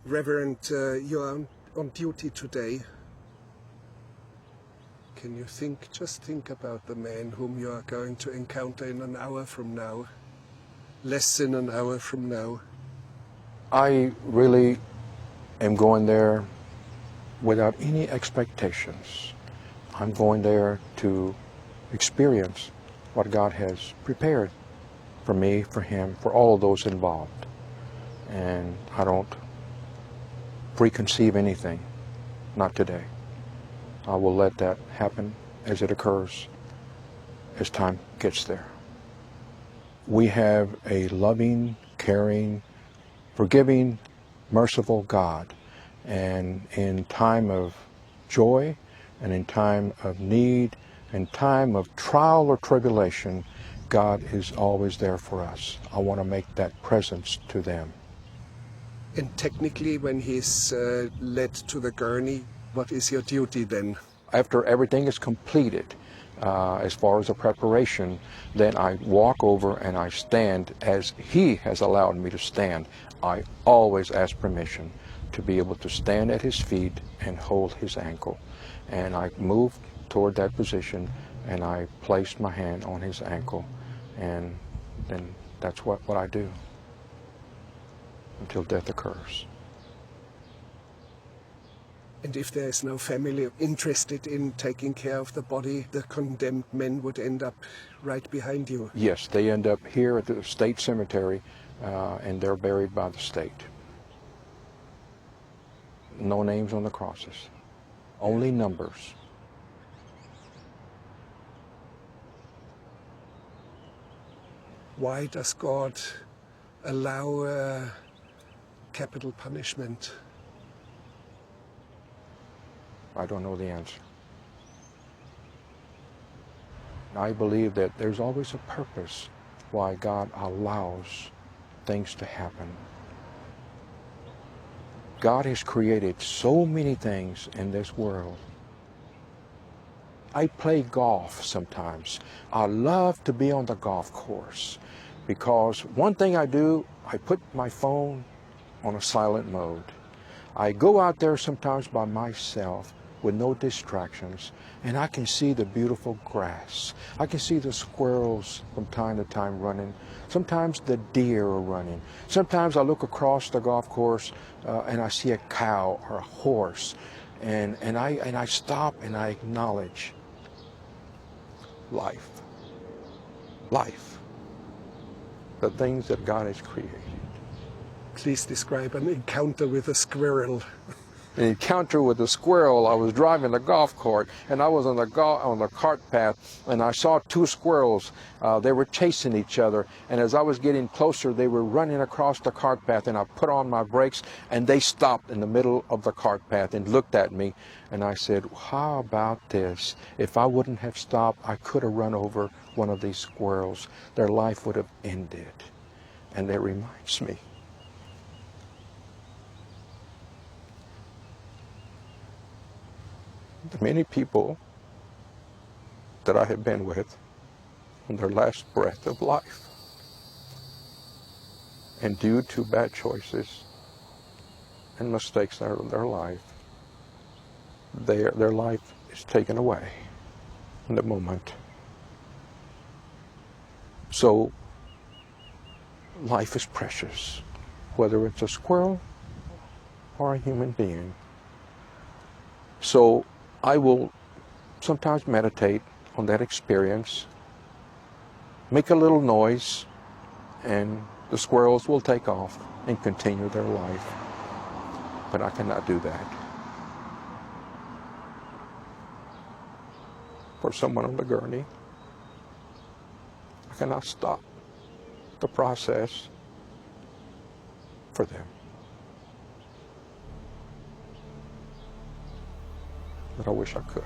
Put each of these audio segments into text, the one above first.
Reverend, you are on duty today. Can you just think about the man whom you are going to encounter in an hour from now? Less than an hour from now. I really am going there without any expectations. I'm going there to experience what God has prepared for me, for him, for all of those involved. And I don't preconceive anything, not today. I will let that happen as it occurs, as time gets there. We have a loving, caring, forgiving, merciful God. And in time of joy, and in time of need, in time of trial or tribulation, God is always there for us. I want to make that presence to them. And technically, when he's led to the gurney, what is your duty then? After everything is completed, as far as the preparation, then I walk over and I stand as he has allowed me to stand. I always ask permission to be able to stand at his feet and hold his ankle. And I move toward that position and I place my hand on his ankle, and then that's what I do until death occurs. And if there is no family interested in taking care of the body, the condemned men would end up right behind you? Yes, they end up here at the state cemetery, and they're buried by the state. No names on the crosses, only numbers. Why does God allow capital punishment? I don't know the answer. I believe that there's always a purpose why God allows things to happen. God has created so many things in this world. I play golf sometimes. I love to be on the golf course because one thing I do, I put my phone on a silent mode. I go out there sometimes by myself with no distractions, and I can see the beautiful grass. I can see the squirrels from time to time running. Sometimes the deer are running. Sometimes I look across the golf course and I see a cow or a horse, and I stop and I acknowledge life. Life. The things that God has created. Please describe an encounter with a squirrel. An encounter with a squirrel. I was driving the golf cart, and I was on the cart path, and I saw two squirrels. They were chasing each other, and as I was getting closer, they were running across the cart path, and I put on my brakes, and they stopped in the middle of the cart path and looked at me, and I said, how about this? If I wouldn't have stopped, I could have run over one of these squirrels. Their life would have ended. And that reminds me, the many people that I have been with on their last breath of life, and due to bad choices and mistakes in their life, their life is taken away in the moment. So life is precious, whether it's a squirrel or a human being. So I will sometimes meditate on that experience, make a little noise, and the squirrels will take off and continue their life. But I cannot do that. For someone on the gurney, I cannot stop the process for them. But I wish I could.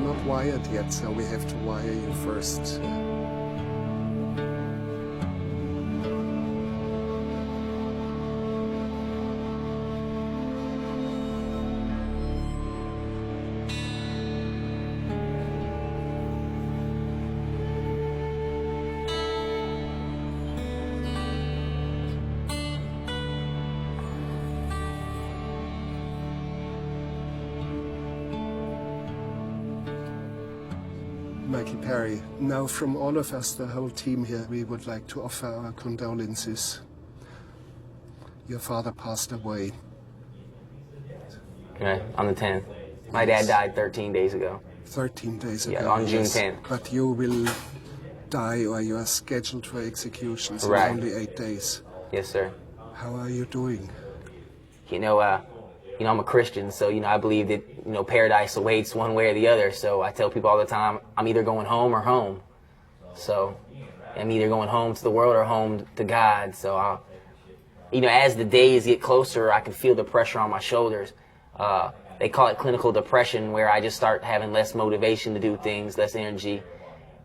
not wired yet, so we have to wire you first. Mikey Perry, now from all of us, the whole team here, we would like to offer our condolences. Your father passed away. Okay, on the 10th. My dad died 13 days ago. 13 days ago. Yeah, on June yes. 10th. But you will die, or you are scheduled for execution in Right. only 8 days. Yes, sir. How are you doing? I'm a Christian, so, I believe that, paradise awaits one way or the other. So I tell people all the time, I'm either going home or home. So I'm either going home to the world or home to God. So, as the days get closer, I can feel the pressure on my shoulders. They call it clinical depression, where I just start having less motivation to do things, less energy.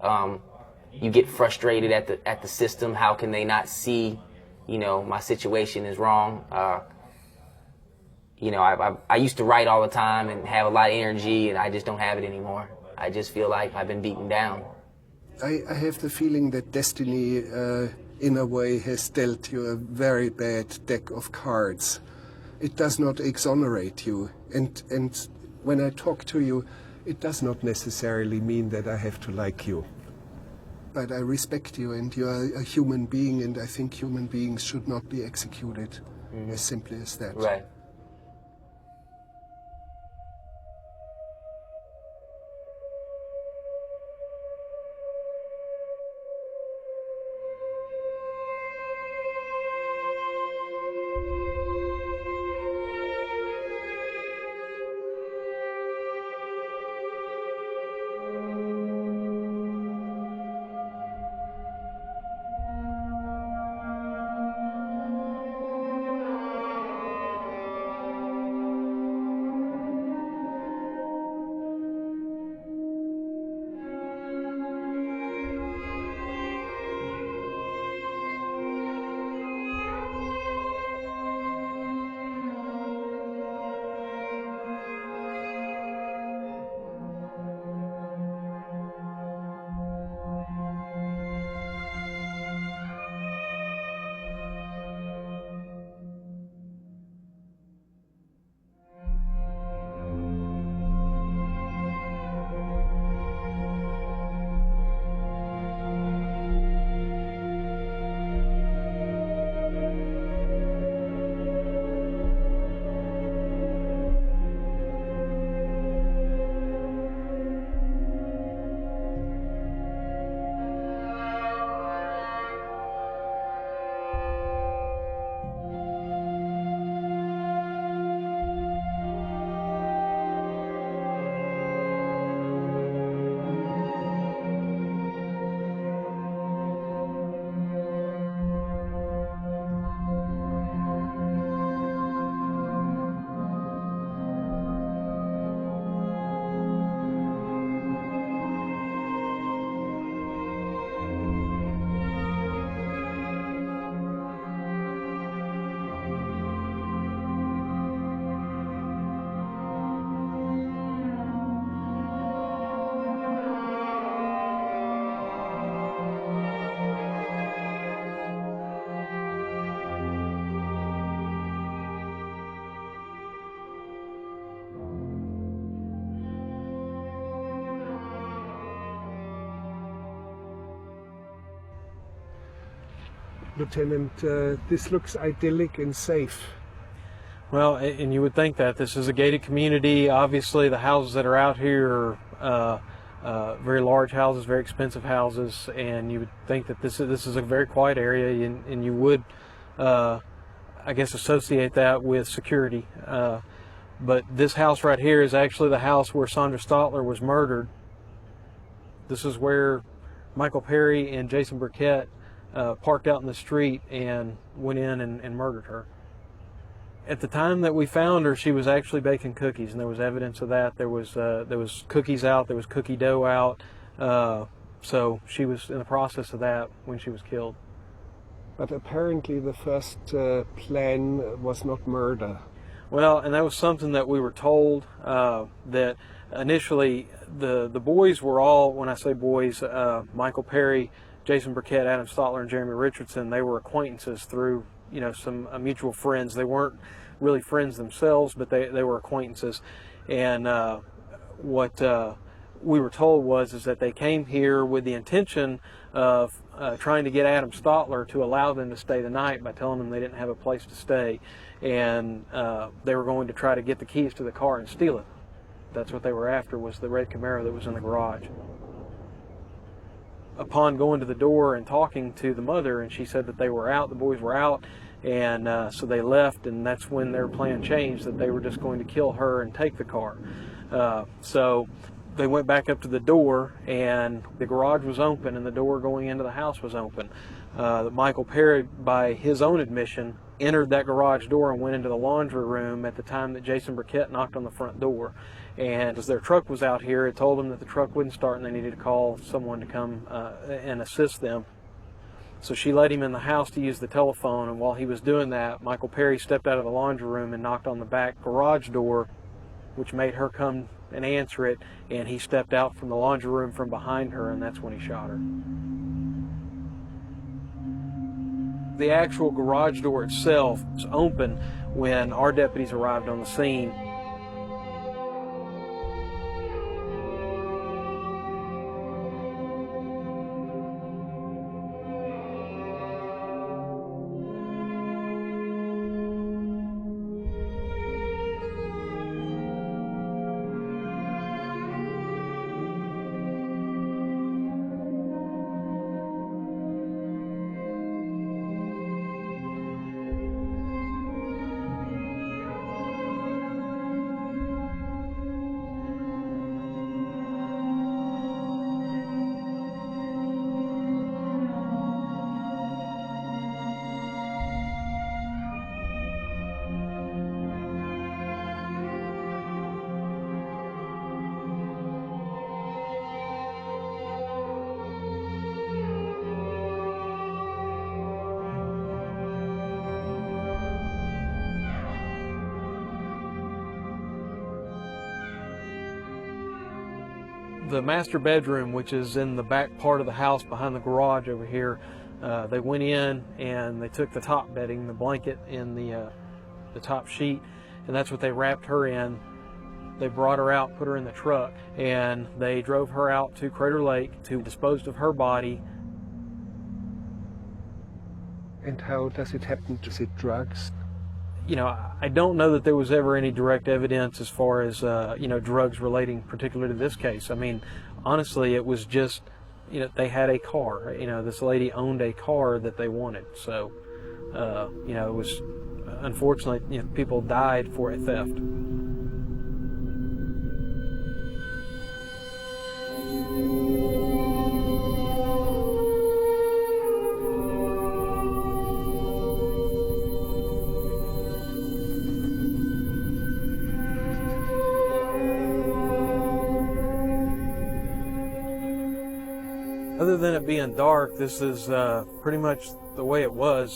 You get frustrated at the system. How can they not see, my situation is wrong? I used to write all the time and have a lot of energy, and I just don't have it anymore. I just feel like I've been beaten down. I have the feeling that destiny, in a way, has dealt you a very bad deck of cards. It does not exonerate you. And when I talk to you, it does not necessarily mean that I have to like you. But I respect you, and you are a human being, and I think human beings should not be executed. As simply as that. Right. Lieutenant, this looks idyllic and safe. Well, and you would think that this is a gated community. Obviously, the houses that are out here are very large houses, very expensive houses, and you would think that this is a very quiet area, and you would, I guess, associate that with security. But this house right here is actually the house where Sandra Stotler was murdered. This is where Michael Perry and Jason Burkett parked out in the street and went in and murdered her. At the time that we found her, she was actually baking cookies, and there was evidence of that. There was cookies out, there was cookie dough out, so she was in the process of that when she was killed. But apparently the first plan was not murder. Well, and that was something that we were told, that initially the boys were all, when I say boys, Michael Perry, Jason Burkett, Adam Stotler, and Jeremy Richardson, they were acquaintances through, some mutual friends. They weren't really friends themselves, but they were acquaintances. And what we were told was that they came here with the intention of trying to get Adam Stotler to allow them to stay the night by telling them they didn't have a place to stay, and they were going to try to get the keys to the car and steal it. That's what they were after, was the red Camaro that was in the garage. Upon going to the door and talking to the mother, and she said that they were out, the boys were out, and so they left, and that's when their plan changed, that they were just going to kill her and take the car. So they went back up to the door, and the garage was open, and the door going into the house was open. Michael Perry, by his own admission, entered that garage door and went into the laundry room at the time that Jason Burkett knocked on the front door. And as their truck was out here, it told them that the truck wouldn't start and they needed to call someone to come and assist them. So she let him in the house to use the telephone, and while he was doing that, Michael Perry stepped out of the laundry room and knocked on the back garage door, which made her come and answer it, and he stepped out from the laundry room from behind her, and that's when he shot her. The actual garage door itself was open when our deputies arrived on the scene. The master bedroom, which is in the back part of the house behind the garage over here, they went in and they took the top bedding, the blanket and the top sheet, and that's what they wrapped her in. They brought her out, put her in the truck, and they drove her out to Crater Lake to dispose of her body. And how does it happen? Is it drugs? I don't know that there was ever any direct evidence as far as, drugs relating particularly to this case. I mean, honestly, it was just, they had a car. This lady owned a car that they wanted. So, it was, unfortunately, people died for a theft. Other than it being dark, this is pretty much the way it was.